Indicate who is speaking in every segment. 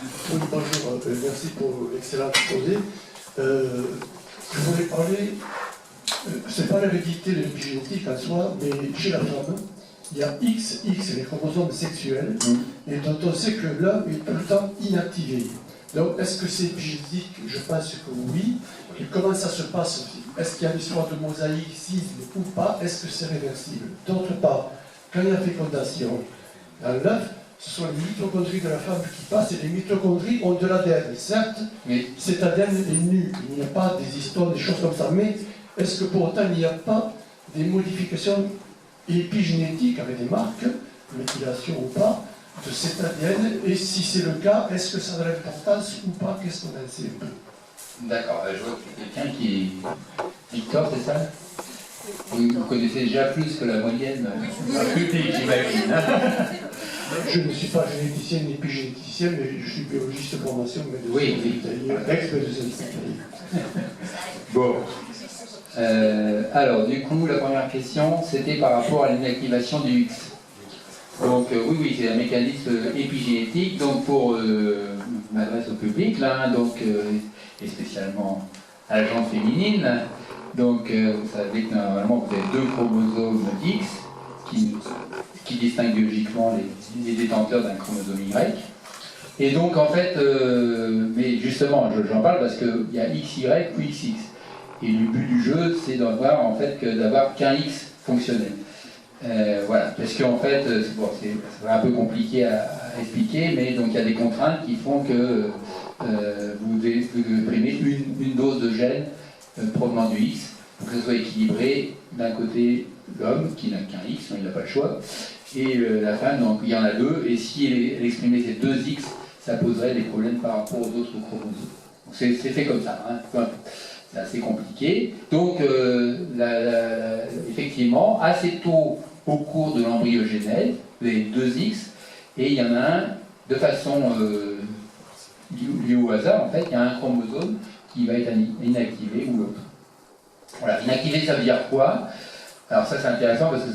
Speaker 1: Oui, bonjour, merci pour l'excellent exposé. Je voulais parler, c'est pas l'hérédité de l'épigénétique en soi, mais chez la femme, il y a XX, les chromosomes sexuels, et dont on sait que l'homme est tout le temps inactivé. Donc, est-ce que c'est épigénétique? Je pense que oui. Et comment ça se passe? Est-ce qu'il y a une histoire de mosaïcisme ou pas? Est-ce que c'est réversible? D'autre part, quand il y a fécondation dans l'œuf, ce sont les mitochondries de la femme qui passent, et les mitochondries ont de l'ADN. Certes, mais cet ADN est nu, il n'y a pas des histoires, des choses comme ça. Mais est-ce que pour autant il n'y a pas des modifications épigénétiques avec des marques, méthylation ou pas, de cet ADN? Et si c'est le cas, est-ce que ça a de l'importance ou pas? Qu'est-ce qu'on en sait un peu?
Speaker 2: D'accord, je vois qu'il y a quelqu'un qui est... Victor, c'est ça? Vous connaissez déjà plus que la moyenne publique, j'imagine.
Speaker 1: Je ne suis pas généticien ni épigénéticien, mais je suis biologiste de formation, médecin
Speaker 2: Oui.
Speaker 1: ex-médecin hospitalier.
Speaker 2: Bon. Alors, du coup, la première question, c'était par rapport à l'inactivation du X. Donc, oui, c'est un mécanisme épigénétique. Donc, pour m'adresse au public, là, donc, et spécialement à la gente féminine. Donc, vous savez que normalement, vous avez deux chromosomes X qui distinguent biologiquement les détenteurs d'un chromosome Y. Et donc, en fait, mais justement, j'en parle parce qu'il y a XY ou XX. Et le but du jeu, c'est d'avoir en fait qu'un X fonctionnel. Voilà, parce qu'en fait, c'est un peu compliqué à expliquer, mais donc il y a des contraintes qui font que vous imprimez une dose de gène provenant du X pour que ce soit équilibré. D'un côté, l'homme qui n'a qu'un X, il n'a pas le choix, et la femme, donc il y en a deux, et si elle exprimait ces deux X, ça poserait des problèmes par rapport aux autres chromosomes. Donc c'est fait comme ça, hein. C'est assez compliqué. Donc, effectivement, assez tôt au cours de l'embryogénèse, vous avez deux X, et il y en a un, de façon liée au hasard, en fait, il y a un chromosome qui va être inactivé ou l'autre. Voilà, inactivé, ça veut dire quoi? Alors ça, c'est intéressant parce que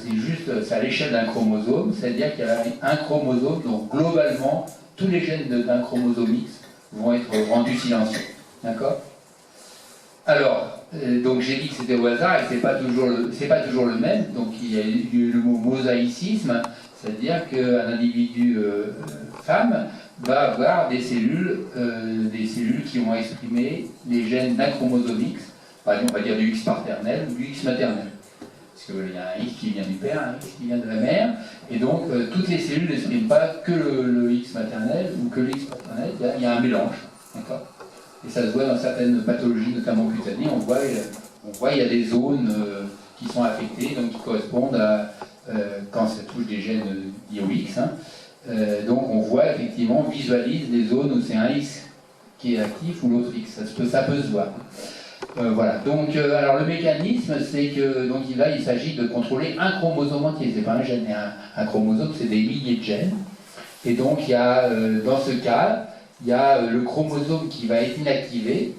Speaker 2: c'est à l'échelle d'un chromosome, c'est-à-dire qu'il y a un chromosome, donc globalement, tous les gènes d'un chromosome X vont être rendus silencieux. D'accord? Alors, donc j'ai dit que c'était au hasard et c'est pas toujours le même. Donc il y a eu le mot mosaïcisme, c'est-à-dire qu'un individu femme va avoir des cellules qui vont exprimer les gènes d'un chromosome X, par exemple on va dire du X paternel ou du X maternel. Parce qu'il y a un X qui vient du père, un X qui vient de la mère, et donc toutes les cellules n'expriment pas que le X maternel ou que le X paternel, il y a un mélange. D'accord ? Et ça se voit dans certaines pathologies, notamment cutanées, on voit il y a des zones qui sont affectées, donc qui correspondent à, quand ça touche des gènes IOX, donc on voit effectivement, on visualise des zones où c'est un X qui est actif ou l'autre X, ça peut se voir. Voilà, donc alors le mécanisme, c'est que donc il s'agit de contrôler un chromosome entier, c'est pas un gène, un chromosome, c'est des milliers de gènes, et donc il y a, dans ce cas, il y a le chromosome qui va être inactivé,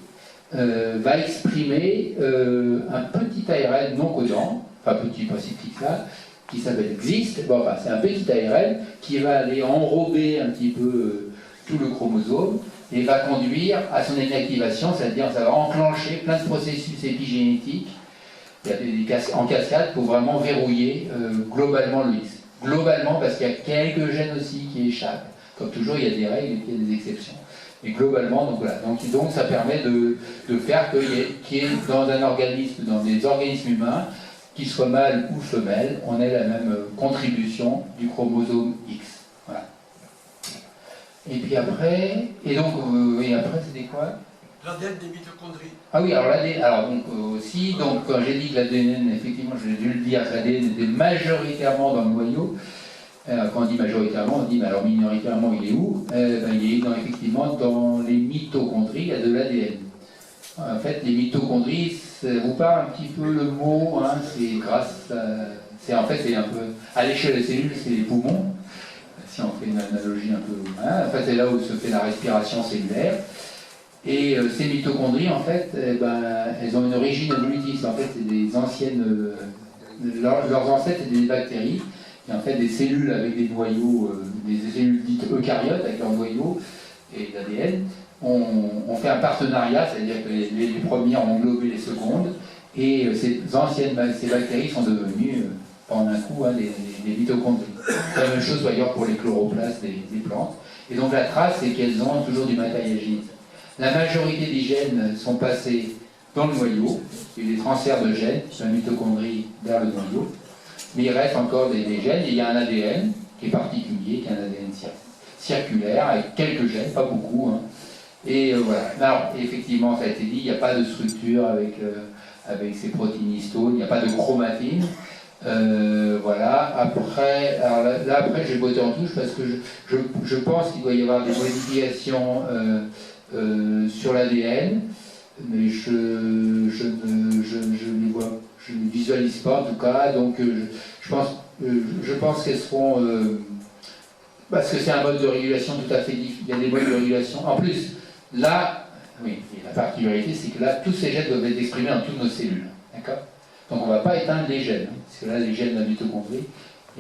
Speaker 2: va exprimer un petit ARN non codant, enfin petit, pas si petit que ça, qui s'appelle XIST. Bon, enfin, c'est un petit ARN qui va aller enrober un petit peu tout le chromosome et va conduire à son inactivation, c'est-à-dire ça va enclencher plein de processus épigénétiques en cascade pour vraiment verrouiller globalement le X. Globalement, parce qu'il y a quelques gènes aussi qui échappent. Comme toujours, il y a des règles et il y a des exceptions. Et globalement, donc voilà. Donc ça permet de faire qu'il y ait dans un organisme, dans des organismes humains, qu'ils soient mâles ou femelles, on ait la même contribution du chromosome X. Voilà. Et puis après, après c'était quoi?
Speaker 1: L'ADN des mitochondries.
Speaker 2: Ah oui, alors l'ADN, aussi, donc quand j'ai dit que l'ADN, effectivement, j'ai dû le dire, l'ADN était majoritairement dans le noyau. Quand on dit majoritairement, on dit, mais alors minoritairement, il est où? Il est effectivement dans les mitochondries, il y a de l'ADN. En fait, les mitochondries, ça vous parle un petit peu le mot, hein, c'est grâce à... c'est un peu... À l'échelle des cellules, c'est les poumons, si on fait une analogie un peu... Hein, en fait, c'est là où se fait la respiration cellulaire. Et ces mitochondries, en fait, elles ont une origine évolutive. En fait, c'est des anciennes... leurs ancêtres étaient des bactéries. Et en fait, des cellules avec des noyaux, des cellules dites eucaryotes avec leurs noyaux, et l'ADN, on fait un partenariat, c'est-à-dire que les premières ont englobé les secondes, et ces bactéries sont devenues, en un coup, des mitochondries. La même chose d'ailleurs pour les chloroplastes des plantes. Et donc la trace, c'est qu'elles ont toujours du matériel génétique. La majorité des gènes sont passés dans le noyau, il y a eu des transferts de gènes, de la mitochondrie vers le noyau, mais il reste encore des gènes, et il y a un ADN qui est particulier, qui est un ADN circulaire, avec quelques gènes, pas beaucoup. Hein. Et voilà. Alors, effectivement, ça a été dit, il n'y a pas de structure avec ces protéines histones, il n'y a pas de chromatine. Voilà. Après, alors là, après, j'ai botté en touche parce que je pense qu'il doit y avoir des modifications sur l'ADN, mais je ne les vois, je ne les visualise pas en tout cas. Donc, je pense qu'elles seront parce que c'est un mode de régulation tout à fait différent. Il y a des modes de régulation. En plus, là, oui, la particularité, c'est que là, tous ces gènes doivent être exprimés dans toutes nos cellules. D'accord ? Donc on ne va pas éteindre les gènes. Parce que là, les gènes de la mitochondrie,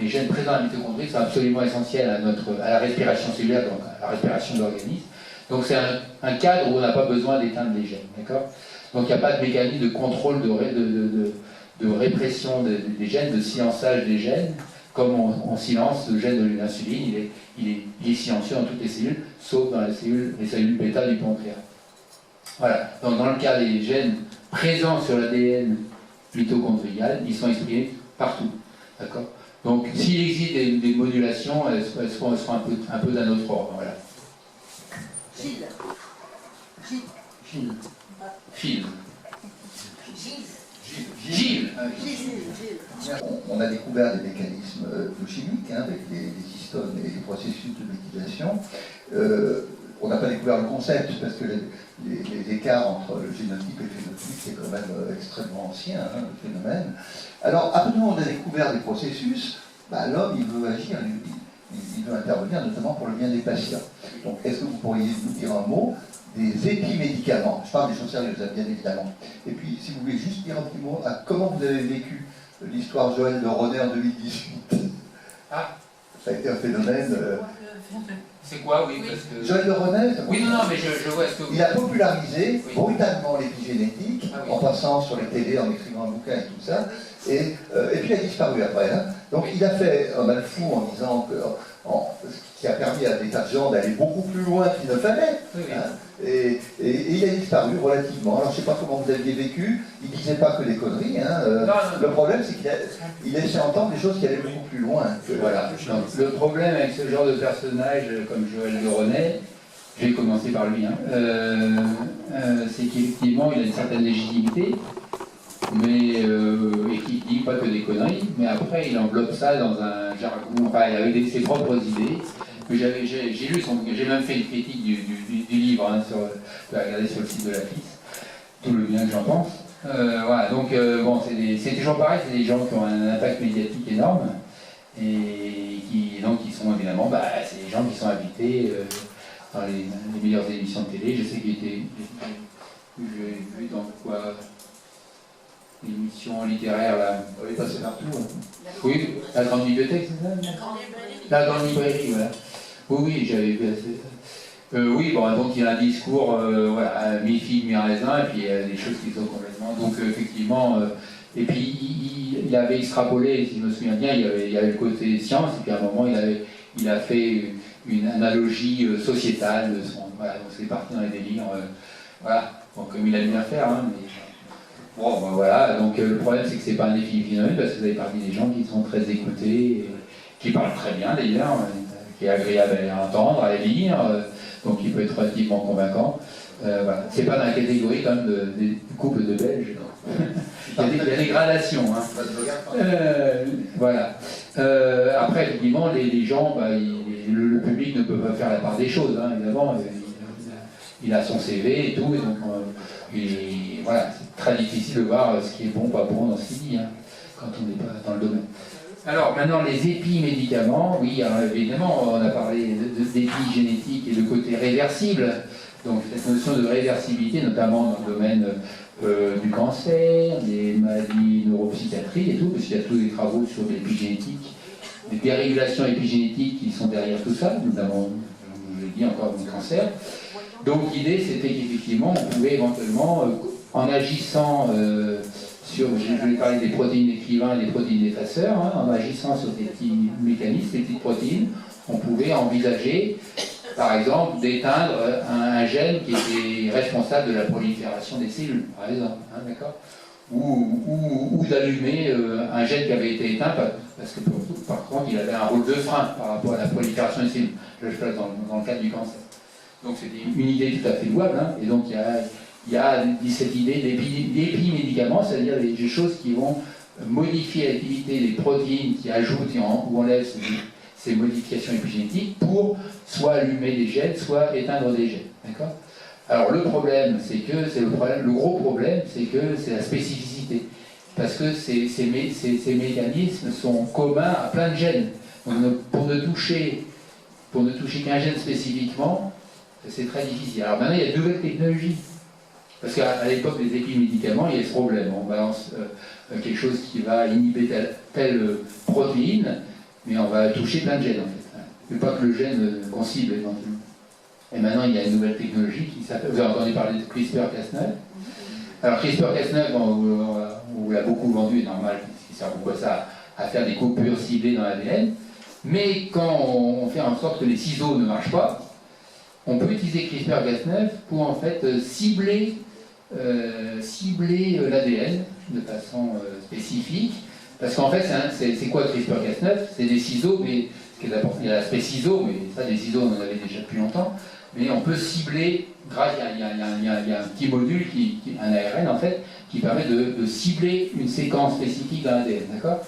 Speaker 2: les gènes présents dans la mitochondrie sont absolument essentiels à la respiration cellulaire, donc à la respiration de l'organisme. Donc c'est un cadre où on n'a pas besoin d'éteindre les gènes. D'accord ? Donc il n'y a pas de mécanisme de contrôle, de répression des gènes, de silençage des gènes. Comme on silence le gène de l'insuline, il est silencieux dans toutes les cellules, sauf dans les cellules bêta du pancréas. Voilà. Donc dans le cas des gènes présents sur l'ADN mitochondrial, ils sont exprimés partout. D'accord ? Donc s'il existe des modulations, elles seront un peu d'un autre ordre. Voilà. Gilles. Gilles.
Speaker 3: On a découvert des mécanismes biochimiques avec les histones et les processus de méthylation. On n'a pas découvert le concept parce que les écarts entre le génotype et le phénotype, c'est quand même extrêmement ancien, hein, le phénomène. Alors, après tout, on a découvert des processus, l'homme, il veut agir, il veut intervenir, notamment pour le bien des patients. Donc, est-ce que vous pourriez nous dire un mot des épimédicaments? Je parle des choses sérieuses, bien évidemment. Et puis, si vous voulez juste dire un petit mot à comment vous avez vécu l'histoire Joël de René en 2018.
Speaker 2: Ah.
Speaker 3: Ça a été un phénomène...
Speaker 2: C'est quoi, oui, parce que...
Speaker 3: Joël de René,
Speaker 2: oui, non, mais je vois ce que vous...
Speaker 3: Il a popularisé brutalement l'épigénétique, en passant sur les télés, en écrivant un bouquin et tout ça, et puis il a disparu après. Hein. Donc il a fait un mal fou en disant que... ce qui a permis à des tas de gens d'aller beaucoup plus loin qu'il ne fallait.
Speaker 2: Oui.
Speaker 3: Hein. Et il a disparu relativement. Alors je ne sais pas comment vous aviez vécu, il ne disait pas que des conneries. Hein.
Speaker 2: Non.
Speaker 3: Le problème, c'est qu'il laissait entendre des choses qui allaient beaucoup plus loin.
Speaker 2: Voilà. Donc, le problème avec ce genre de personnage comme Joël de René, j'ai commencé par lui, hein, c'est qu'effectivement il a une certaine légitimité, mais et qui dit pas que des conneries, mais après il enveloppe ça dans un jargon, enfin avec ses propres idées. J'ai lu j'ai même fait une critique du livre, hein, vous pouvez regarder sur le site de la FIS, tout le bien que j'en pense. Voilà, donc bon, c'est toujours pareil, c'est des gens qui ont un impact médiatique énorme, et qui sont évidemment, c'est des gens qui sont invités dans les meilleures émissions de télé. Je sais qu'il était, j'ai vu dans quoi, l'émission littéraire là.
Speaker 3: Oui, c'est partout. Hein.
Speaker 2: Oui, la grande bibliothèque, c'est ça? La grande librairie, voilà. Oui, j'avais vu assez. Oui, bon, donc il y a un discours, voilà, mi-figue, mi-raisin, et puis il y a des choses qui sont complètement. Donc effectivement, et puis il avait extrapolé, si je me souviens bien, il y avait le côté science, et puis à un moment il a fait une analogie sociétale de son. Voilà, donc c'est parti dans les délires. Voilà, donc comme il a bien faire, hein, mais. Bon, voilà, donc le problème c'est que c'est pas un épiphénomène, parce que vous avez parmi des gens qui sont très écoutés, et qui parlent très bien d'ailleurs, qui est agréable à entendre, à lire, donc il peut être relativement convaincant. Voilà. C'est pas dans la catégorie quand même des couples de Belges. Il y a des gradations. Hein. Voilà. Après, effectivement, les gens, le public ne peut pas faire la part des choses, hein, évidemment. Il a son CV et tout, et donc voilà, c'est très difficile de voir ce qui est bon, pas bon dans ce qu'il dit, hein, quand on n'est pas dans le domaine. Alors maintenant, les épimédicaments, oui, alors, évidemment, on a parlé d'épigénétique et de côté réversible, donc cette notion de réversibilité, notamment dans le domaine du cancer, des maladies neuropsychiatriques et tout, parce qu'il y a tous des travaux sur l'épigénétique, des dérégulations épigénétiques qui sont derrière tout ça, notamment, je l'ai dit encore dans le cancer. Donc l'idée c'était qu'effectivement on pouvait éventuellement, en agissant sur, je vais parler des protéines d'écrivain et des protéines d'effaceurs, hein, en agissant sur des petits mécanismes, des petites protéines, on pouvait envisager par exemple d'éteindre un gène qui était responsable de la prolifération des cellules, par exemple, hein, d'accord, ou d'allumer un gène qui avait été éteint parce que par contre il avait un rôle de frein par rapport à la prolifération des cellules. Là je place dans le cadre du cancer. Donc c'était une idée tout à fait louable, hein, et donc il y a cette idée d'épimédicaments, c'est-à-dire des choses qui vont modifier l'activité des protéines qui ajoutent ou enlèvent ces modifications épigénétiques pour soit allumer des gènes, soit éteindre des gènes. D'accord ? Alors le problème, le gros problème, c'est que c'est la spécificité. Parce que ces mécanismes sont communs à plein de gènes. Donc, pour ne toucher qu'un gène spécifiquement, c'est très difficile. Alors maintenant, il y a de nouvelles technologies. Parce qu'à l'époque des épimédicaments, il y a ce problème. On balance quelque chose qui va inhiber telle protéine, mais on va toucher plein de gènes en fait. Mais pas que le gène qu'on cible éventuellement. Et maintenant, il y a une nouvelle technologie qui s'appelle, vous avez entendu parler de CRISPR-Cas9. Alors CRISPR-Cas9, on l'a beaucoup vendu, c'est normal, il sert beaucoup à ça, à faire des coupures ciblées dans l'ADN. Mais quand on fait en sorte que les ciseaux ne marchent pas, on peut utiliser CRISPR-Cas9 pour en fait cibler l'ADN de façon spécifique. Parce qu'en fait, c'est quoi CRISPR-Cas9? C'est des ciseaux, mais il y a l'aspect ciseaux, mais ça, des ciseaux, on en avait déjà depuis longtemps. Mais on peut cibler, il y a un petit module, un ARN en fait, qui permet de cibler une séquence spécifique dans l'ADN, d'accord?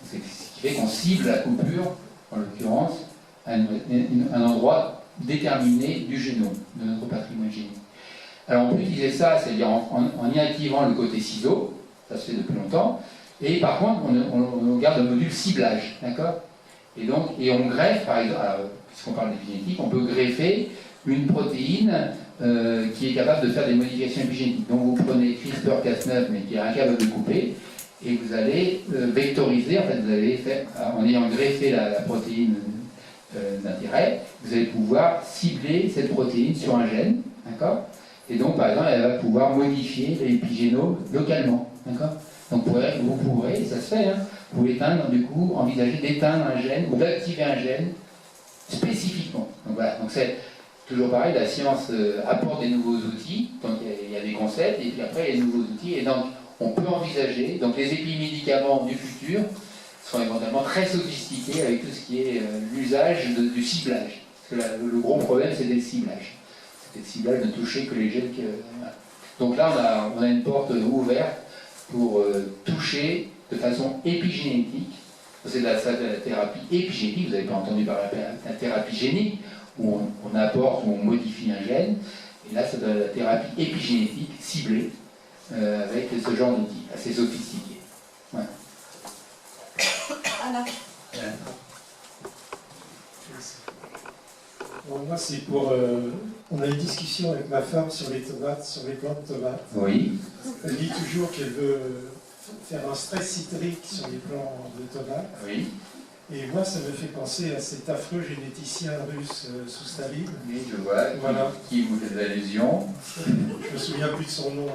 Speaker 2: C'est ce qui fait qu'on cible la coupure, en l'occurrence, à un endroit déterminé du génome, de notre patrimoine génique. Alors on peut utiliser ça, c'est-à-dire en inactivant le côté ciseau, ça se fait depuis longtemps, et par contre on garde le module ciblage, d'accord? Et on greffe, par exemple, puisqu'on parle d'épigénétique, on peut greffer une protéine qui est capable de faire des modifications épigénétiques. Donc vous prenez CRISPR-Cas9, mais qui est incapable de couper, et vous allez vectoriser, en fait, vous allez faire, en ayant greffé la protéine d'intérêt, vous allez pouvoir cibler cette protéine sur un gène, d'accord? Et donc, par exemple, elle va pouvoir modifier l'épigénome localement, d'accord? Donc vous pourrez, ça se fait, hein, vous pouvez envisager d'éteindre un gène ou d'activer un gène spécifiquement. Donc voilà, donc c'est toujours pareil, la science apporte des nouveaux outils, donc il y a des concepts, et puis après il y a des nouveaux outils, et donc on peut envisager, donc les épimédicaments du futur sont éventuellement très sophistiqués avec tout ce qui est l'usage du ciblage. Parce que le gros problème c'est le ciblage. C'était le ciblage de toucher que les gènes. Voilà. Donc là on a une porte ouverte pour toucher de façon épigénétique. C'est de la thérapie épigénétique, vous n'avez pas entendu parler de la thérapie génique, où on apporte, où on modifie un gène, et là c'est de la thérapie épigénétique ciblée, avec ce genre d'outils, assez sophistiqués. Voilà.
Speaker 4: Anna.
Speaker 5: Bon, moi, c'est pour. On a une discussion avec ma femme sur les tomates, sur les plantes de tomates.
Speaker 2: Oui.
Speaker 5: Elle dit toujours qu'elle veut faire un stress citrique sur les plants de tomates.
Speaker 2: Oui.
Speaker 5: Et moi, ça me fait penser à cet affreux généticien russe sous Staline.
Speaker 2: Oui, je vois.
Speaker 5: Voilà.
Speaker 2: Qui vous fait de l'allusion.
Speaker 5: Je me souviens plus de son nom.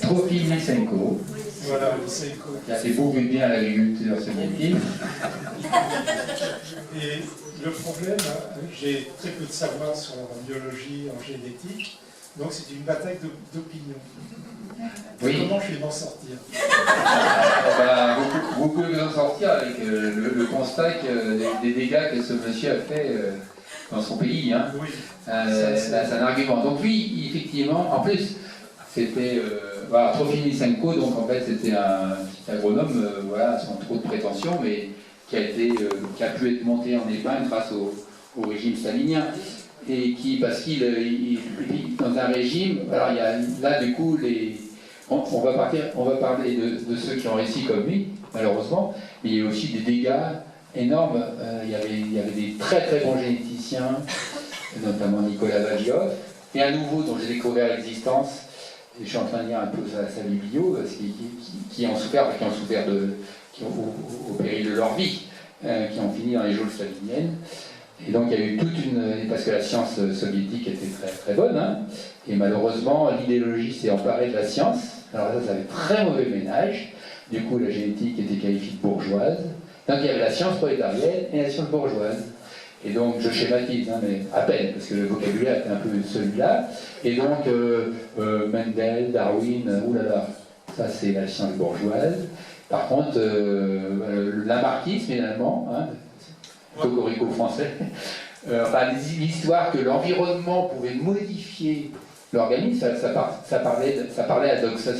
Speaker 2: Trofim Lysenko.
Speaker 5: Voilà, Lysenko.
Speaker 2: Qui a fait beaucoup de bien à l'agriculture soviétique.
Speaker 5: Et le problème, j'ai très peu de savoir sur la biologie, en génétique, donc c'est une bataille d'opinion.
Speaker 2: Oui.
Speaker 5: Comment je vais m'en sortir?
Speaker 2: Vous pouvez en sortir avec le constat des dégâts que ce monsieur a fait dans son pays. Hein.
Speaker 5: Oui.
Speaker 2: C'est un argument. Donc oui, effectivement, en plus, c'était Trofim Lysenko, donc en fait c'était un petit agronome, voilà, sans trop de prétention, mais qui a pu être monté en épingle grâce au régime stalinien. Et parce qu'il vit dans un régime, alors il y a là du coup on va parler de ceux qui ont réussi comme lui, malheureusement, mais il y a aussi des dégâts énormes. Il y avait des très très bons généticiens, notamment Nicolas Vagiov, et un nouveau dont j'ai découvert l'existence, et je suis en train de lire un peu sa biblio, qui ont souffert au péril de leur vie, qui ont fini dans les geôles staliniennes. Et donc il y a eu toute une... Parce que la science soviétique était très, très bonne, hein, et malheureusement l'idéologie s'est emparée de la science. Alors ça avait très mauvais ménage. Du coup la génétique était qualifiée de bourgeoise. Donc il y avait la science prolétarienne et la science bourgeoise. Et donc je schématise, hein, mais à peine, parce que le vocabulaire était un peu celui-là. Et donc Mendel, Darwin, oulala, ça c'est la science bourgeoise. Par contre, lamarckisme finalement, hein, cocorico français, enfin l'histoire que l'environnement pouvait modifier l'organisme, ça parlait à doxa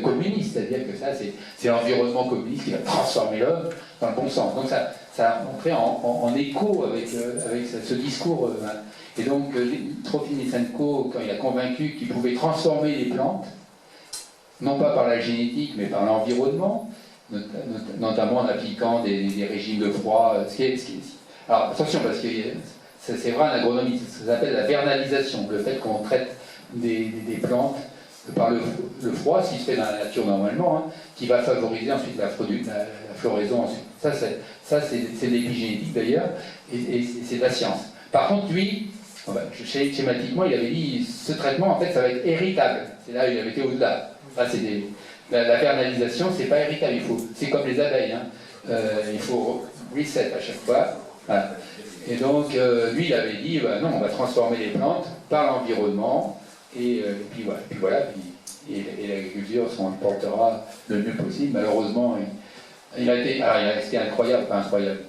Speaker 2: communiste, c'est-à-dire que ça c'est l'environnement communiste qui va transformer l'homme dans le bon sens. Donc ça a entré en écho avec ce discours. Et donc Trofim Lysenko, quand il a convaincu qu'il pouvait transformer les plantes, non pas par la génétique, mais par l'environnement, notamment en appliquant des régimes de froid. Alors attention, parce que c'est vrai en agronomie, ça s'appelle la vernalisation, le fait qu'on traite des plantes par le froid, ce qui se fait dans la nature normalement, hein, qui va favoriser ensuite la floraison. Ensuite. Ça c'est de l'épigénétique d'ailleurs, et c'est de la science. Par contre, lui, schématiquement, il avait dit ce traitement, en fait, ça va être héritable. C'est là où il avait été au-delà. Enfin, la vernalisation, c'est pas héritable, c'est comme les abeilles. Hein. Il faut reset à chaque fois. Voilà. Et donc, lui, il avait dit non, on va transformer les plantes par l'environnement, et puis voilà. Et l'agriculture s'en portera le mieux possible. Malheureusement, il a resté incroyable, pas incroyable.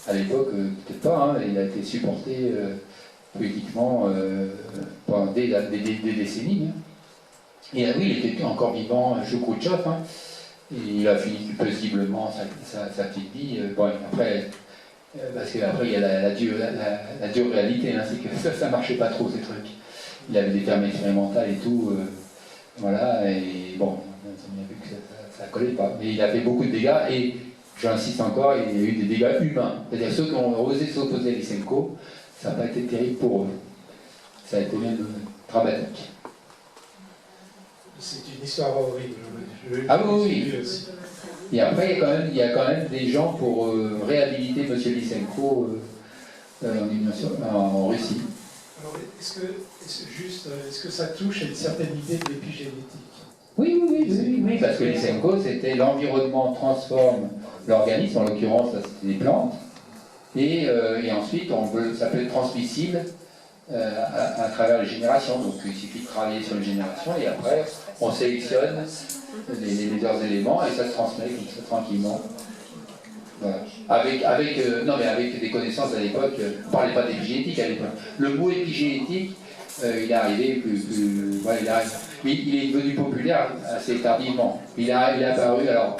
Speaker 2: À l'époque, peut-être pas, hein, il a été supporté politiquement pendant des décennies. Hein. Et oui, il était encore vivant, Khrouchtchev, hein. Il a fini paisiblement sa petite vie. Bon, après, parce qu'après, il y a la dure réalité, hein, c'est que ça marchait pas trop, ces trucs. Il avait des fermes expérimentales et tout, voilà, et bon, on a vu que ça collait pas. Mais il a fait beaucoup de dégâts, et j'insiste encore, il y a eu des dégâts humains. C'est-à-dire ceux qui ont osé s'opposer à Lysenko, ça n'a pas été terrible pour eux. Ça a été même dramatique.
Speaker 5: C'est une histoire horrible.
Speaker 2: Ah oui. Et après, il y a quand même des gens pour réhabiliter M. Lysenko en Russie.
Speaker 5: Alors, est-ce que ça touche à une certaine idée de l'épigénétique?
Speaker 2: Oui, parce que Lysenko, c'était l'environnement transforme l'organisme, en l'occurrence, ça c'était des plantes, et ensuite, ça peut être transmissible à travers les générations. Donc il suffit de travailler sur une génération, et après, on sélectionne les meilleurs éléments, et ça se transmet comme ça, tranquillement. Voilà. Avec des connaissances à l'époque, on ne parlait pas d'épigénétique à l'époque. Le mot épigénétique, il est arrivé mais il est devenu populaire assez tardivement. Il est apparu, alors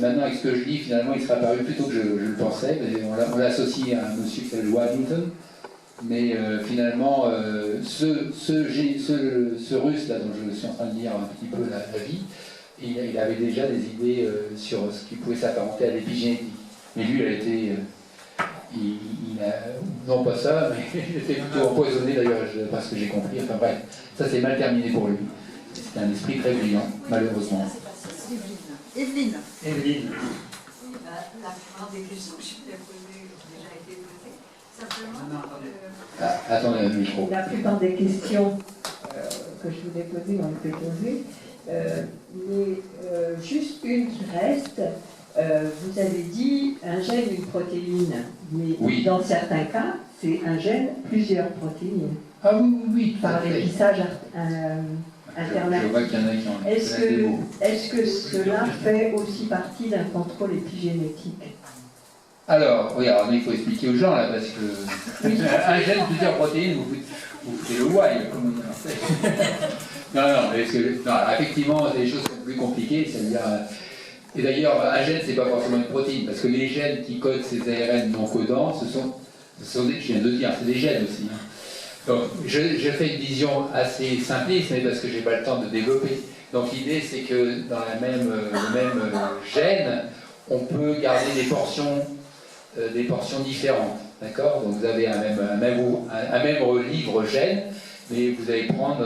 Speaker 2: maintenant avec ce que je dis, finalement il serait apparu plus tôt que je le pensais, mais on l'a associé à un monsieur qui s'appelle Waddington, mais finalement ce russe là dont je suis en train de lire un petit peu la vie, il avait déjà des idées sur ce qui pouvait s'apparenter à l'épigénétique. Mais lui, non pas ça, mais il était plutôt empoisonné d'ailleurs, parce que j'ai compris. Enfin bref, ça c'est mal terminé pour lui. C'est un esprit très brillant, malheureusement.
Speaker 4: Evelyne.
Speaker 6: La plupart des questions que je voulais poser ont déjà été posées. Simplement.
Speaker 2: Attendez un micro.
Speaker 4: La plupart des questions que je voulais poser ont été posées. Mais juste une qui reste. Vous avez dit un gène, une protéine. Mais
Speaker 2: oui.
Speaker 4: Dans certains cas, c'est un gène, plusieurs protéines.
Speaker 2: Ah oui.
Speaker 4: Par l'épissage alternatif.
Speaker 2: Je vois qu'il y en a qui ont.
Speaker 4: Est-ce que cela fait aussi partie d'un contrôle épigénétique?
Speaker 2: Alors, il faut expliquer aux gens là, parce que un gène, plusieurs protéines, vous foutez le why, comme on dit. Non, effectivement, c'est des choses plus compliquées, c'est-à-dire. Et d'ailleurs, un gène, c'est pas forcément une protéine, parce que les gènes qui codent ces ARN non codants, ce sont des, je viens de dire, c'est des gènes aussi. Hein. Donc, je fais une vision assez simpliste, mais parce que j'ai pas le temps de développer. Donc, l'idée, c'est que dans le même gène, on peut garder des portions différentes, d'accord? Donc, vous avez un même livre gène, mais vous allez prendre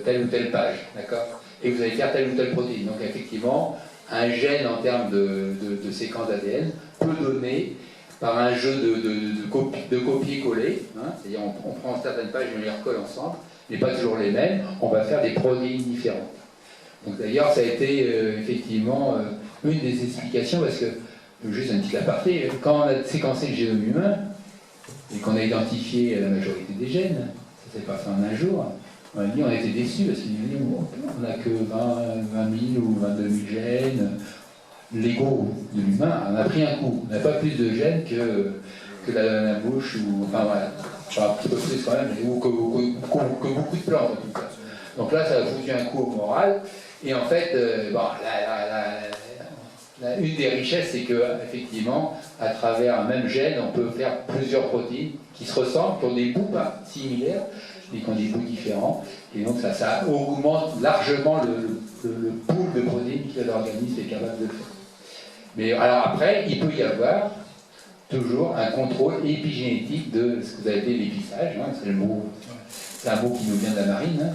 Speaker 2: telle ou telle page, d'accord? Et vous allez faire telle ou telle protéine. Donc, effectivement, un gène en termes de séquence d'ADN peut donner par un jeu de copier-coller, hein, c'est-à-dire on prend certaines pages et on les recolle ensemble, mais pas toujours les mêmes, on va faire des protéines différentes. Donc d'ailleurs, ça a été effectivement une des explications, parce que, juste un petit aparté, quand on a séquencé le génome humain, et qu'on a identifié la majorité des gènes, ça s'est pas fait en un jour, on a dit on était déçus, parce qu'on n'a que 20 000 ou 22 000 gènes. L'ego de l'humain en a pris un coup. On n'a pas plus de gènes que la bouche, ou enfin voilà, enfin, un petit peu plus quand même, ou que beaucoup de plantes en tout cas. Donc là, ça a foutu un coup au moral. Et en fait, bon, une des richesses, c'est que effectivement, à travers un même gène, on peut faire plusieurs protéines qui se ressemblent, qui ont des bouts pas similaires, mais qui ont des bouts différents. Et donc ça augmente largement le pool de protéines que l'organisme est capable de faire. Mais alors après, il peut y avoir toujours un contrôle épigénétique de ce que vous appelez l'épissage, hein, c'est un mot qui nous vient de la marine. Hein.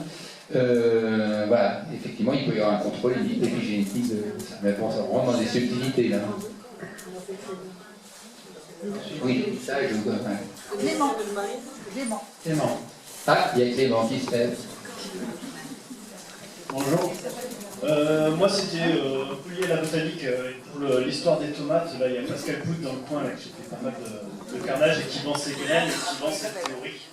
Speaker 2: Voilà, effectivement, il peut y avoir un contrôle épigénétique de ça. Mais bon, ça rentre dans des subtilités là. Oui, ça je vous donne.
Speaker 7: Clément.
Speaker 2: Clément. Ah, il y a Clément qui se lève.
Speaker 8: Bonjour. Moi, c'était un peu lié à la botanique. Pour l'histoire des tomates, là, il y a Pascal Bout dans le coin là, qui fait pas mal de carnage et qui vend ses graines et qui vend ses théories.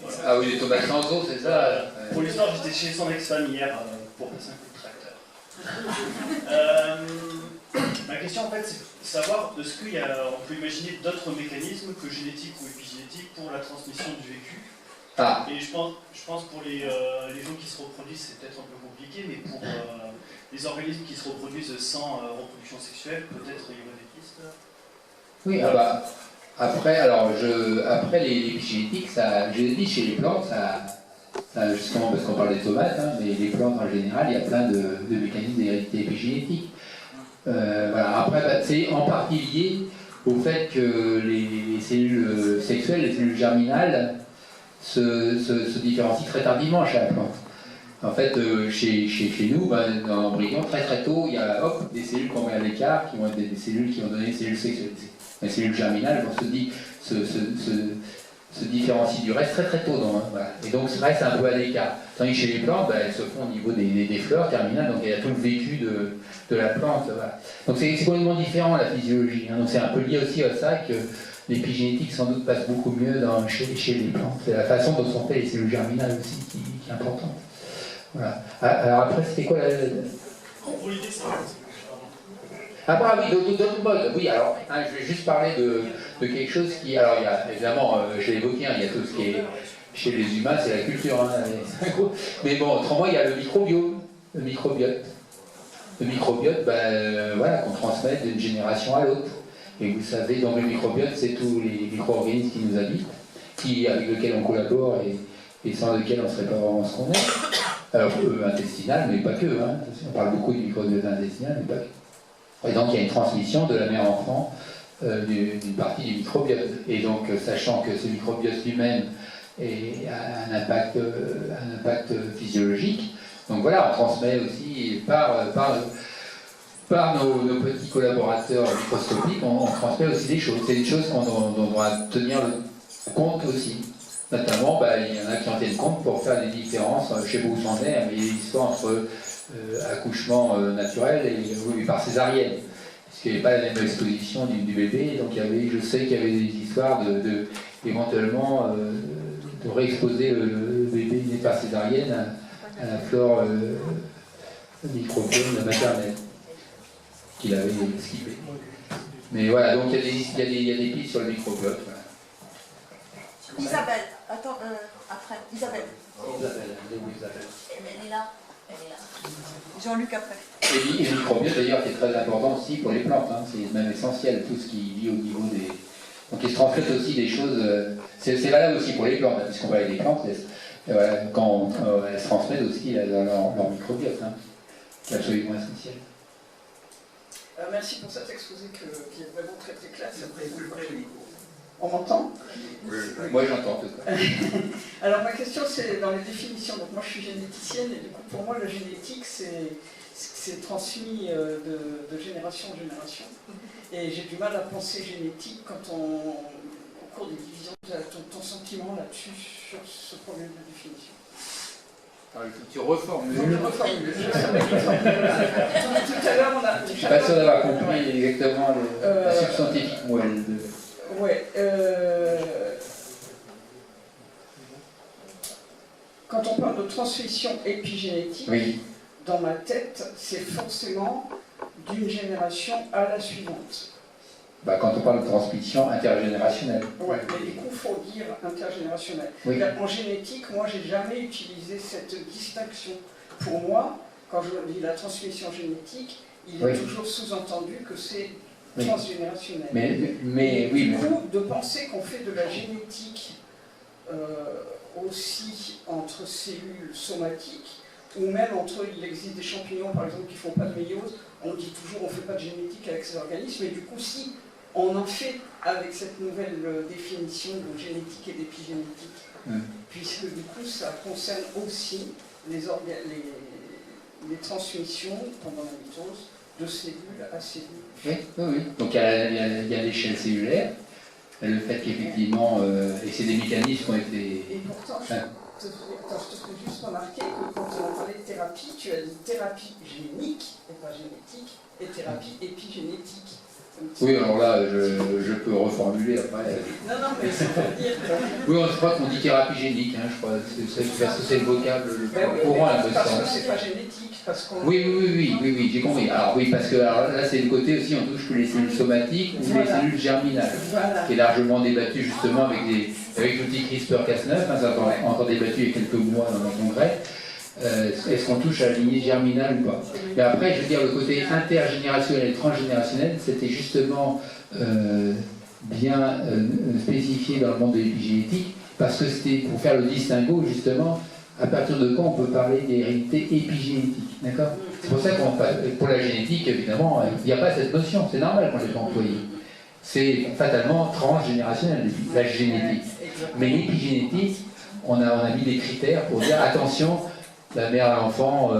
Speaker 8: Voilà.
Speaker 2: Ah oui, les tomates sans eau, c'est ça.
Speaker 8: Pour l'histoire, j'étais chez son ex-femme hier pour passer un coup de tracteur. Ma question, en fait, c'est de savoir est-ce qu'on peut imaginer d'autres mécanismes que génétiques ou épigénétiques pour la transmission du vécu.
Speaker 2: Ah.
Speaker 8: Et je pense pour les gens qui se reproduisent, c'est peut-être un peu compliqué, mais pour les organismes qui se reproduisent sans reproduction sexuelle, peut-être il y aurait des pistes.
Speaker 2: Oui, ah bah, après l'épigénétique, ça, je l'ai dit, chez les plantes, ça justement parce qu'on parle des tomates, hein, mais les plantes en général, il y a plein de mécanismes d'hérédité épigénétique. Voilà. Après, bah, c'est en partie lié au fait que les cellules sexuelles, les cellules germinales, se différencient très tardivement chez la plante. En fait, chez nous, ben, dans l'embryon, très tôt, il y a des cellules qu'on met à l'écart, qui vont être des cellules qui vont donner des cellules sexuelles. Les cellules germinales vont se différencient du reste très tôt. Voilà. Et donc, ça reste un peu à l'écart. Tandis que chez les plantes, ben, elles se font au niveau des fleurs terminales, donc il y a tout le vécu de la plante. Voilà. Donc c'est complètement différent la physiologie. Hein. Donc c'est un peu lié aussi à ça que l'épigénétique sans doute passe beaucoup mieux chez les plantes. C'est la façon dont sont faites les cellules germinales aussi qui est importante. Voilà. Alors après, c'était quoi
Speaker 8: Pour l'idée, c'est
Speaker 2: Ah bah oui, d'autres modes. Oui, alors, hein, je vais juste parler de quelque chose qui... Alors, il y a, évidemment, je l'ai évoqué, hein, il y a tout ce qui est... Chez les humains, c'est la culture. Hein, mais bon, autrement, il y a le microbiome, le microbiote. Le microbiote, ben, voilà, qu'on transmet d'une génération à l'autre. Et vous savez, donc le microbiote, c'est tous les micro-organismes qui nous habitent, avec lesquels on collabore et sans lesquels on ne serait pas vraiment ce qu'on est. Alors, intestinal, mais pas que. Hein. On parle beaucoup du microbiote intestinal, mais pas que. Et donc, il y a une transmission de la mère-enfant d'une partie du microbiote. Et donc, sachant que ce microbiote lui-même a un impact physiologique, donc voilà, on transmet aussi par nos petits collaborateurs microscopiques, on transmet aussi des choses. C'est des choses dont on doit tenir compte aussi. Notamment, bah, il y en a qui en tiennent compte pour faire des différences chez vous sans air, mais il y a une histoire entre accouchement naturel et par césarienne. Parce qu'il n'y avait pas la même exposition du bébé, donc je sais qu'il y avait des histoires éventuellement de réexposer le bébé né par césarienne à la flore microbienne maternelle qu'il avait skippé. Mais voilà, donc il y a des pistes sur le microbiote. Voilà.
Speaker 7: Isabelle, attends, après. Isabelle.
Speaker 2: Isabelle.
Speaker 7: Elle est là. Jean-Luc après.
Speaker 2: Et le microbiote d'ailleurs qui est très important aussi pour les plantes, hein. C'est même essentiel, tout ce qui vit au niveau des... Donc il se transmettent aussi des choses, c'est valable aussi pour les plantes, hein, puisqu'on va avec les plantes, voilà, quand elles se transmettent aussi leur microbiote, hein, qui est absolument essentiel.
Speaker 9: Merci pour cet exposé qui est vraiment très très clair. On m'entend?
Speaker 2: Moi j'entends tout ça.
Speaker 9: Alors ma question c'est dans les définitions. Donc moi je suis généticienne et du coup pour moi la génétique c'est transmis de génération en génération. Et j'ai du mal à penser génétique quand au cours des divisions, ton sentiment là-dessus sur ce problème de définition.
Speaker 2: Alors, il faut que tu reformules.
Speaker 9: Donc, je reformule. Je savais que je reformulais. Tout à l'heure on a...
Speaker 2: Je suis pas sûr d'avoir compris exactement la substantifique moelle.
Speaker 9: Ouais. Quand on parle de transmission épigénétique,
Speaker 2: Oui.
Speaker 9: dans ma tête, c'est forcément d'une génération à la suivante.
Speaker 2: Bah, quand on parle de transmission intergénérationnelle.
Speaker 9: Ouais, mais du coup, il faut dire intergénérationnel.
Speaker 2: Oui.
Speaker 9: En génétique, moi, j'ai jamais utilisé cette distinction. Pour moi, quand je dis la transmission génétique, il est
Speaker 2: Oui.
Speaker 9: toujours sous-entendu que c'est
Speaker 2: Oui.
Speaker 9: transgénérationnel.
Speaker 2: Mais oui,
Speaker 9: du
Speaker 2: mais...
Speaker 9: coup, de penser qu'on fait de la génétique aussi entre cellules somatiques, ou même entre, il existe des champignons par exemple qui ne font pas de méiose, on dit toujours on ne fait pas de génétique avec ces organismes, mais du coup si on en fait avec cette nouvelle définition de génétique et d'épigénétique, puisque du coup ça concerne aussi les transmissions pendant la mitose de cellule à cellule.
Speaker 2: Oui, oui, oui. Donc il y a l'échelle cellulaire, le fait qu'effectivement, et c'est des mécanismes qui ont été...
Speaker 9: Et pourtant, je te fais juste remarquer que quand on a parlé de thérapie, tu as dit thérapie génique, et pas génétique, et thérapie épigénétique.
Speaker 2: Oui, alors là, je peux reformuler après.
Speaker 9: Non, mais c'est pour dire que...
Speaker 2: Oui, je crois qu'on dit thérapie génique, hein, je crois, parce que c'est le vocable le plus courant à
Speaker 9: parce que c'est pas génétique, parce qu'on...
Speaker 2: Oui, j'ai compris. Alors oui, parce que alors, là, c'est le côté aussi, on touche que les cellules somatiques ou les cellules germinales, qui est largement débattu justement avec l'outil CRISPR-Cas9, hein, ça a encore débattu il y a quelques mois dans le congrès. Est-ce qu'on touche à la lignée germinale ou pas? Mais après, je veux dire, le côté intergénérationnel et transgénérationnel, c'était justement bien spécifié dans le monde de l'épigénétique, parce que c'était pour faire le distinguo, justement, à partir de quand on peut parler d'hérédité épigénétique. D'accord? C'est pour ça qu'on pour la génétique, évidemment, il n'y a pas cette notion, c'est normal qu'on ne l'ait pas employée. C'est fatalement transgénérationnel, la génétique. Mais l'épigénétique, on a mis des critères pour dire attention, la mère à l'enfant,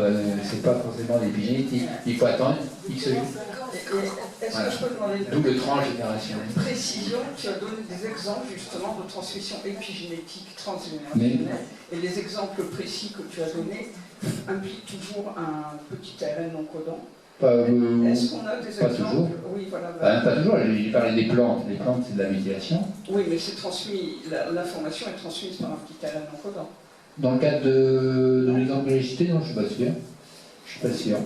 Speaker 2: c'est pas forcément l'épigénétique. Il faut attendre X jours.
Speaker 9: Est-ce que je peux demander
Speaker 2: Double transgénérationnel.
Speaker 9: Précision, tu as donné des exemples justement de transmission épigénétique transgénérationnelle, et les exemples précis que tu as donnés impliquent toujours un petit ARN non codant. Est-ce qu'on a des exemples?
Speaker 2: Toujours.
Speaker 9: Oui, voilà.
Speaker 2: Pas toujours, j'ai parlé des plantes. Les plantes, c'est de la méthylation.
Speaker 9: Oui, mais c'est transmis, l'information est transmise par un petit ARN non codant.
Speaker 2: Dans le cadre de l'exemple que j'ai cité, non, je ne suis pas sûr. Je suis pas sûr.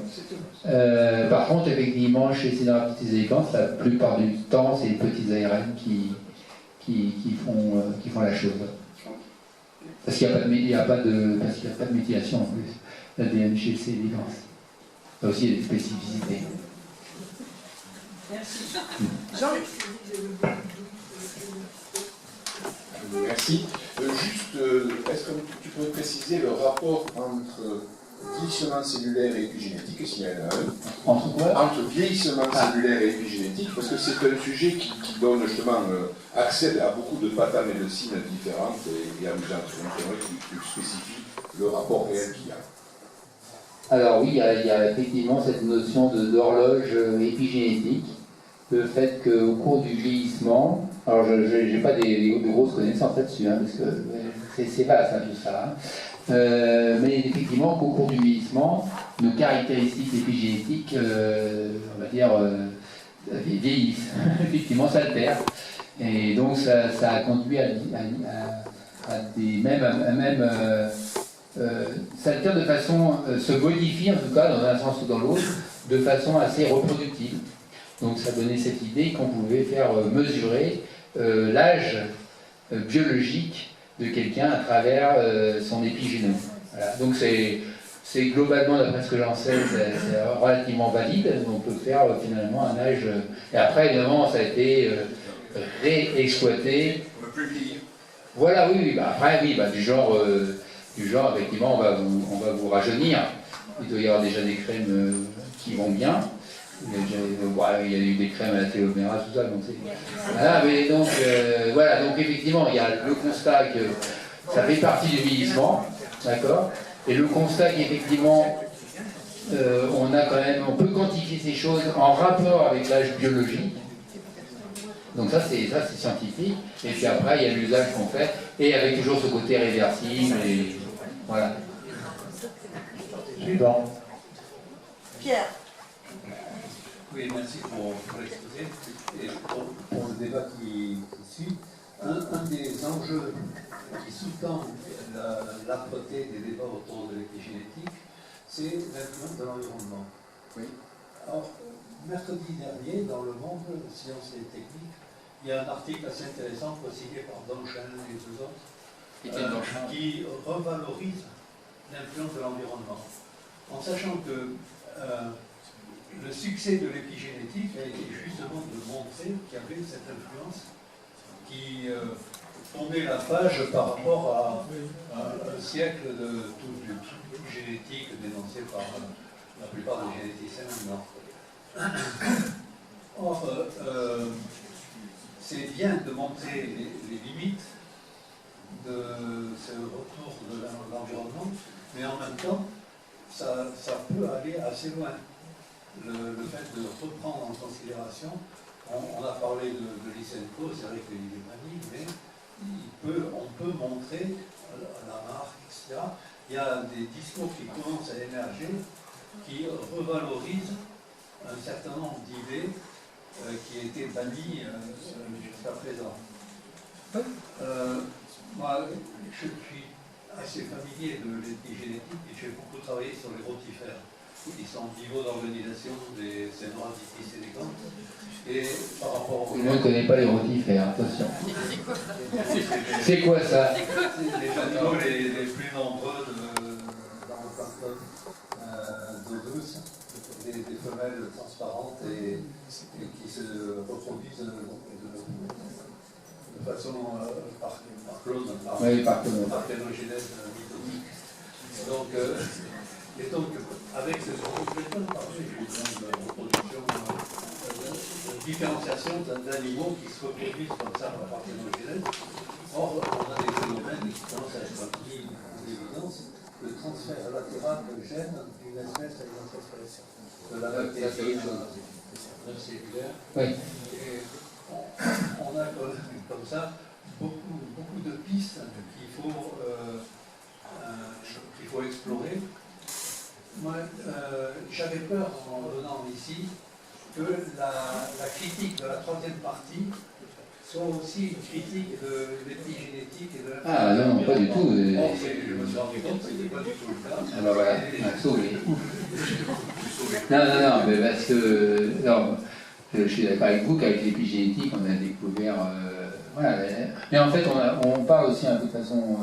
Speaker 2: Par contre, effectivement, chez Caenorhabditis albicans, la plupart du temps, c'est les petits ARN qui font la chose. Parce qu'il n'y a pas de méthylation en plus. L'ADN chez C. albicans. Là aussi, il y a des spécificités.
Speaker 9: Merci.
Speaker 10: Merci. Juste, est-ce que tu pourrais préciser le rapport entre vieillissement cellulaire et épigénétique, s'il y en a un?
Speaker 2: Entre quoi?
Speaker 10: Entre vieillissement cellulaire et épigénétique, parce que c'est un sujet qui donne justement accès à beaucoup de patamédecines différentes et amusantes. Donc, j'aimerais que tu spécifies le rapport réel qu'il y a.
Speaker 2: Alors oui, il y a effectivement cette notion d'horloge épigénétique, le fait qu'au cours du vieillissement, alors je n'ai pas de grosses connaissances là-dessus, hein, parce que c'est vaste hein, tout ça, hein. Mais effectivement qu'au cours du vieillissement, nos caractéristiques épigénétiques, on va dire, vieillissent, effectivement s'altèrent, et donc ça a conduit à des s'altère de façon, se modifie en tout cas dans un sens ou dans l'autre, de façon assez reproductive. Donc ça donnait cette idée qu'on pouvait faire mesurer l'âge biologique de quelqu'un à travers son épigénome. Voilà. Donc c'est globalement, d'après ce que j'en sais, c'est relativement valide. On peut faire finalement un âge... Et après, évidemment, ça a été réexploité.
Speaker 10: On ne peut plus vieillir.
Speaker 2: Voilà, oui, après, oui, du genre, effectivement, on va vous rajeunir. Il doit y avoir déjà des crèmes qui vont bien. Il y a eu des crèmes à la télomérase, tout ça, donc c'est... Voilà, mais donc, voilà, donc effectivement, il y a le constat que ça fait partie du vieillissement, d'accord, et le constat qu'effectivement, on peut quantifier ces choses en rapport avec l'âge biologique. Donc ça c'est scientifique. Et puis après, il y a l'usage qu'on fait, et avec toujours ce côté réversible, et voilà.
Speaker 1: Suivant.
Speaker 7: Pierre.
Speaker 11: Oui, merci pour l'exposé et pour le débat qui suit. Un des enjeux qui sous-tend l'âpreté des débats autour de l'épigénétique, c'est l'influence de l'environnement.
Speaker 2: Oui.
Speaker 11: Alors, mercredi dernier, dans Le Monde, Sciences et Techniques, il y a un article assez intéressant co-signé par Donchen et deux autres, qui revalorise l'influence de l'environnement, en sachant que le succès de l'épigénétique a été justement de montrer qu'il y avait cette influence qui tournait la page par rapport à un siècle de tout génétique dénoncé par la plupart des généticiens maintenant. Or, c'est bien de montrer les limites de ce retour de l'environnement, mais en même temps, ça peut aller assez loin. Le fait de reprendre en considération, on a parlé de Lysenko, c'est vrai qu'il est banni, mais on peut montrer la marque, etc. Il y a des discours qui commencent à émerger, qui revalorisent un certain nombre d'idées qui étaient bannies jusqu'à présent. Moi, je suis assez familier de l'épigénétique et j'ai beaucoup travaillé sur les rotifères. Ils sont au niveau d'organisation des Cénorazitis elegans. Et par rapport
Speaker 2: Tout le monde ne connaît pas les rotifères, attention. C'est quoi ça?
Speaker 11: C'est les animaux les plus nombreux dans le plancton d'eau douce, des femelles transparentes et qui se reproduisent de façon par clone, par phénogénèse mitotique. Et donc, avec ce complètement parlé de reproduction, de différenciation d'animaux qui se reproduisent comme ça par phénogénèse. Or, on a des phénomènes qui commencent à être mis en évidence, le transfert latéral de gènes d'une espèce à une autre espèce. De la bactérie cellulaire.
Speaker 2: Oui.
Speaker 11: Et on a comme ça beaucoup de pistes qu'il faut explorer. Moi, j'avais peur en venant ici que la critique de la troisième partie soit aussi une critique de l'épigénétique et de la...
Speaker 2: Ah non, pas du tout.
Speaker 11: Or, je me suis rendu compte que ce n'était pas du tout le cas.
Speaker 2: Ah bah voilà, sauvé. Non, mais parce que... Non, je suis d'accord avec vous qu'avec l'épigénétique, on a découvert... voilà. Mais en fait, on parle aussi un peu de façon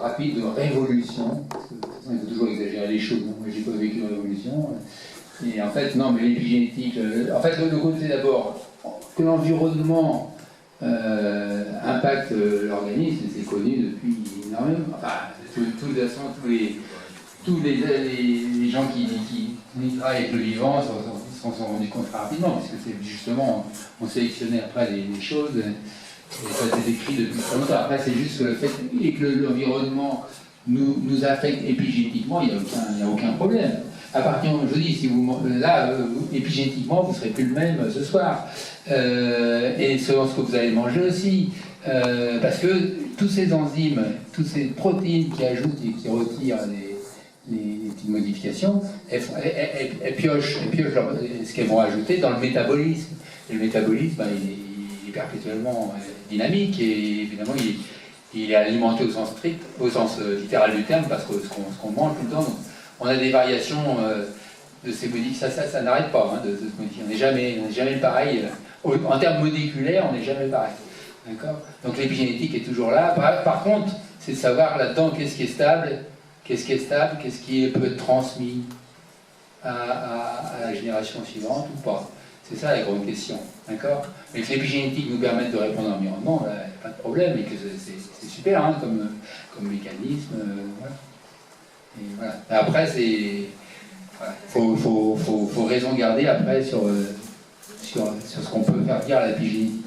Speaker 2: rapide de révolution. Parce que, de toute façon, il faut toujours exagérer les choses. Moi, j'ai pas vécu une révolution. Et en fait, non, mais l'épigénétique... En fait, le côté d'abord, que l'environnement... impacte l'organisme, c'est connu depuis énormément. Enfin, de toute façon, tous les gens qui travaillent avec le vivant s'en sont rendus compte rapidement, parce que c'est justement, on sélectionnait après les choses, et ça a été écrit depuis très longtemps. Après, c'est juste que le fait que l'environnement nous affecte épigénétiquement, il n'y a aucun problème. À partir, je vous dis, si épigénétiquement, vous ne serez plus le même ce soir. Et selon ce que vous allez manger aussi. Parce que tous ces enzymes, toutes ces protéines qui ajoutent et qui retirent les petites modifications, elles piochent ce qu'elles vont ajouter dans le métabolisme. Et le métabolisme, il est perpétuellement dynamique et évidemment, il est alimenté au sens strict, au sens littéral du terme, parce que ce qu'on mange tout le temps, on a des variations de ces modifications. Ça n'arrête pas de se modifier. On n'est jamais pareil. En termes moléculaires, on n'est jamais pareil. D'accord ? Donc l'épigénétique est toujours là. Par contre, c'est de savoir là-dedans qu'est-ce qui est stable, qu'est-ce qui peut être transmis à la génération suivante ou pas. C'est ça la grande question. D'accord ? Mais que l'épigénétique nous permette de répondre à l'environnement, il n'y a pas de problème et que c'est super comme mécanisme. Voilà. Et voilà. Après, c'est. Voilà. Faut raison gardée après sur ce qu'on peut faire dire à l'épigénétique,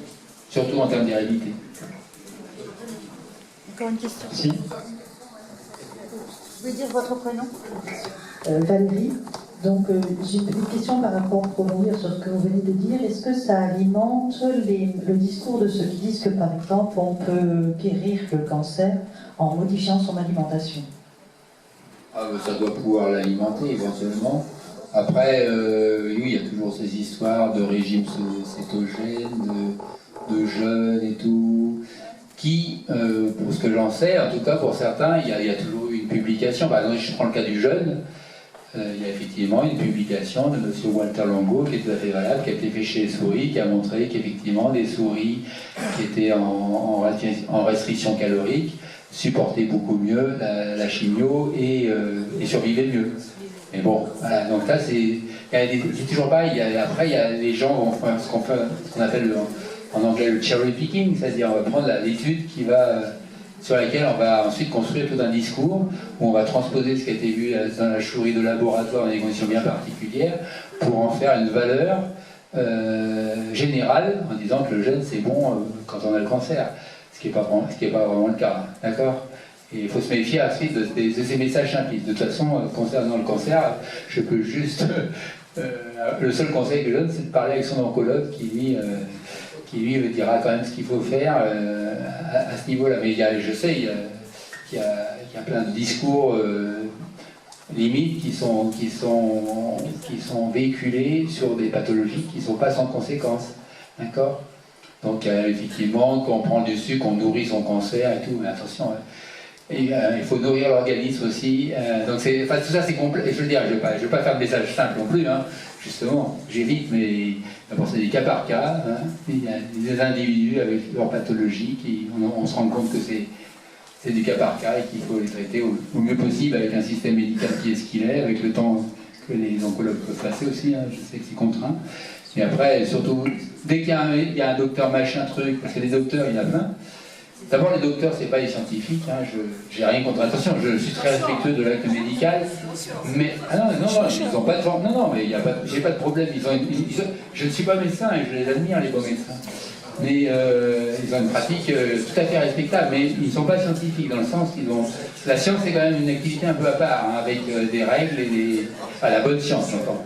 Speaker 2: surtout en termes d'hérédité.
Speaker 7: Encore une question.
Speaker 2: Si.
Speaker 7: Vous pouvez dire votre prénom?
Speaker 12: Valérie. Donc, j'ai une petite question par rapport, pour revenir sur ce que vous venez de dire. Est-ce que ça alimente le discours de ceux qui disent que, par exemple, on peut guérir le cancer en modifiant son alimentation?
Speaker 2: Ça doit pouvoir l'alimenter éventuellement. Après, oui, il y a toujours ces histoires de régime cétogène, de jeûne et tout, qui, pour ce que j'en sais, en tout cas pour certains, il y a toujours eu une publication. Par exemple, je prends le cas du jeûne. Il y a effectivement une publication de M. Walter Longo qui est tout à fait valable, qui a été faite chez les souris, qui a montré qu'effectivement des souris qui étaient en restriction calorique supportaient beaucoup mieux la chimio et survivaient mieux. Mais bon, voilà, donc là c'est toujours pareil. Après, il y a les gens vont faire ce qu'on appelle en anglais le cherry picking, c'est-à-dire on va prendre l'étude sur laquelle on va ensuite construire tout un discours où on va transposer ce qui a été vu dans la souris de laboratoire dans des conditions bien particulières pour en faire une valeur générale en disant que le jeûne c'est bon quand on a le cancer, ce qui n'est pas vraiment le cas, d'accord? Et il faut se méfier ensuite de ces messages simplistes. De toute façon, concernant le cancer, je peux juste... le seul conseil que je donne, c'est de parler avec son oncologue qui lui dira quand même ce qu'il faut faire à ce niveau-là. Mais je sais qu'il y a plein de discours limites qui sont véhiculés sur des pathologies qui ne sont pas sans conséquences. D'accord? Donc effectivement, quand on prend du sucre, on nourrit son cancer et tout, mais attention, et, il faut nourrir l'organisme aussi. Donc tout ça c'est complexe. Je veux dire, je ne vais pas faire de message simple non plus, hein. Justement, j'évite, mais d'abord c'est des cas par cas. Hein. Il y a des individus avec leur pathologie on se rend compte que c'est du cas par cas et qu'il faut les traiter au mieux possible avec un système médical qui est ce qu'il est, avec le temps que les oncologues peuvent passer aussi. Hein. Je sais que c'est contraint. Mais après, surtout, dès qu'il y a un docteur machin truc, parce que les docteurs, il y en a plein. D'abord, les docteurs, c'est pas les scientifiques. Hein. J'ai rien contre. Attention, je suis très respectueux de l'acte médical. Mais non, ils n'ont pas de forme. Non, mais j'ai pas de problème. Je ne suis pas médecin et je les admire, les bons médecins. Mais ils ont une pratique tout à fait respectable. Mais ils ne sont pas scientifiques dans le sens qu'ils ont. La science, c'est quand même une activité un peu à part, hein, avec des règles et des. Enfin, la bonne science, j'entends.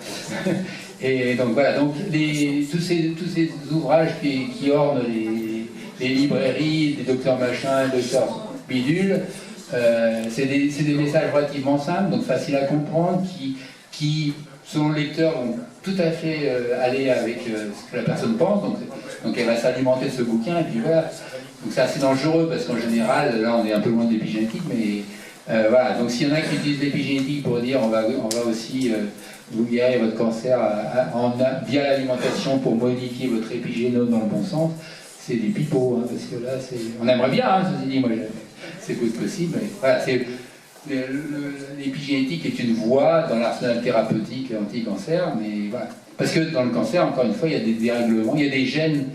Speaker 2: Et donc voilà, donc tous ces ouvrages qui ornent les librairies, des docteurs machin, des docteurs bidules, c'est des messages relativement simples, donc faciles à comprendre, qui selon le lecteur, vont tout à fait aller avec ce que la personne pense, donc elle va s'alimenter de ce bouquin, et puis voilà. Donc c'est assez dangereux, parce qu'en général, là on est un peu loin de l'épigénétique, mais voilà, donc s'il y en a qui utilisent l'épigénétique pour dire on va aussi vous guérir votre cancer via l'alimentation pour modifier votre épigénome dans le bon sens, c'est du pipeau, hein, parce que là, on aimerait bien, hein, ceci dit, moi, c'est possible, mais voilà, l'épigénétique est une voie dans l'arsenal thérapeutique anti-cancer, mais voilà. Parce que dans le cancer, encore une fois, il y a des dérèglements, il y a des gènes,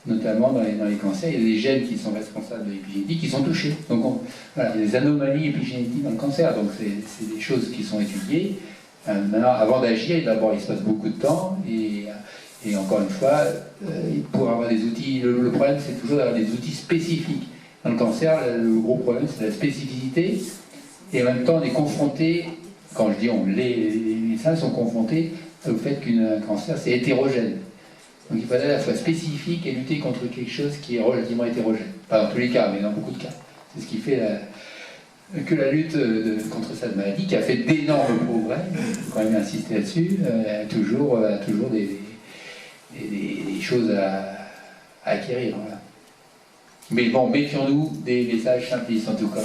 Speaker 2: notamment dans les cancers, il y a des gènes qui sont responsables de l'épigénétique qui sont touchés. Donc voilà, il y a des anomalies épigénétiques dans le cancer, donc c'est des choses qui sont étudiées. Maintenant, avant d'agir, d'abord, il se passe beaucoup de temps, et encore une fois, pour avoir des outils, le problème c'est toujours d'avoir des outils spécifiques. Dans le cancer, le gros problème c'est la spécificité, et en même temps on est confronté, quand je dis les médecins sont confrontés au fait qu'un cancer c'est hétérogène. Donc il faut être à la fois spécifique et lutter contre quelque chose qui est relativement hétérogène. Pas dans tous les cas, mais dans beaucoup de cas. C'est ce qui fait que la lutte contre cette maladie, qui a fait d'énormes progrès, il faut quand même insister là-dessus, a toujours des choses à acquérir. Voilà. Mais bon, méfions-nous des messages simplistes en tout cas,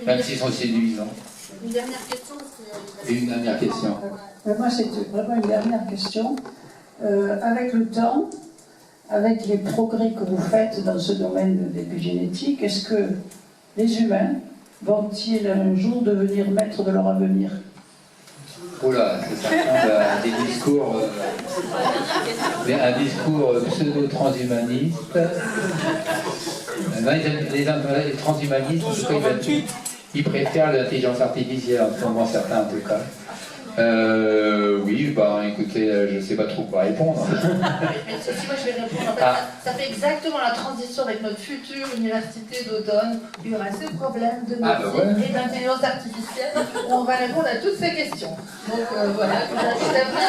Speaker 2: même s'ils sont séduisants.
Speaker 6: Une dernière question.
Speaker 2: Et une dernière question.
Speaker 12: Moi, c'est vraiment une dernière question. Avec le temps, avec les progrès que vous faites dans ce domaine de l'épigénétique, est-ce que les humains vont-ils un jour devenir maîtres de leur avenir?
Speaker 2: Oh là, ça ressemble à des discours, un discours pseudo-transhumaniste. Les transhumanistes, ils préfèrent l'intelligence artificielle, en ce moment certains en tout cas. Oui, bah écoutez, je sais pas trop quoi répondre.
Speaker 7: Mais si moi je vais répondre, en fait, ça fait exactement la transition avec notre future université d'automne. Il y aura ce problème de médecine et d'intelligence artificielle où on va répondre à toutes ces questions. Donc voilà, je vous invite à venir.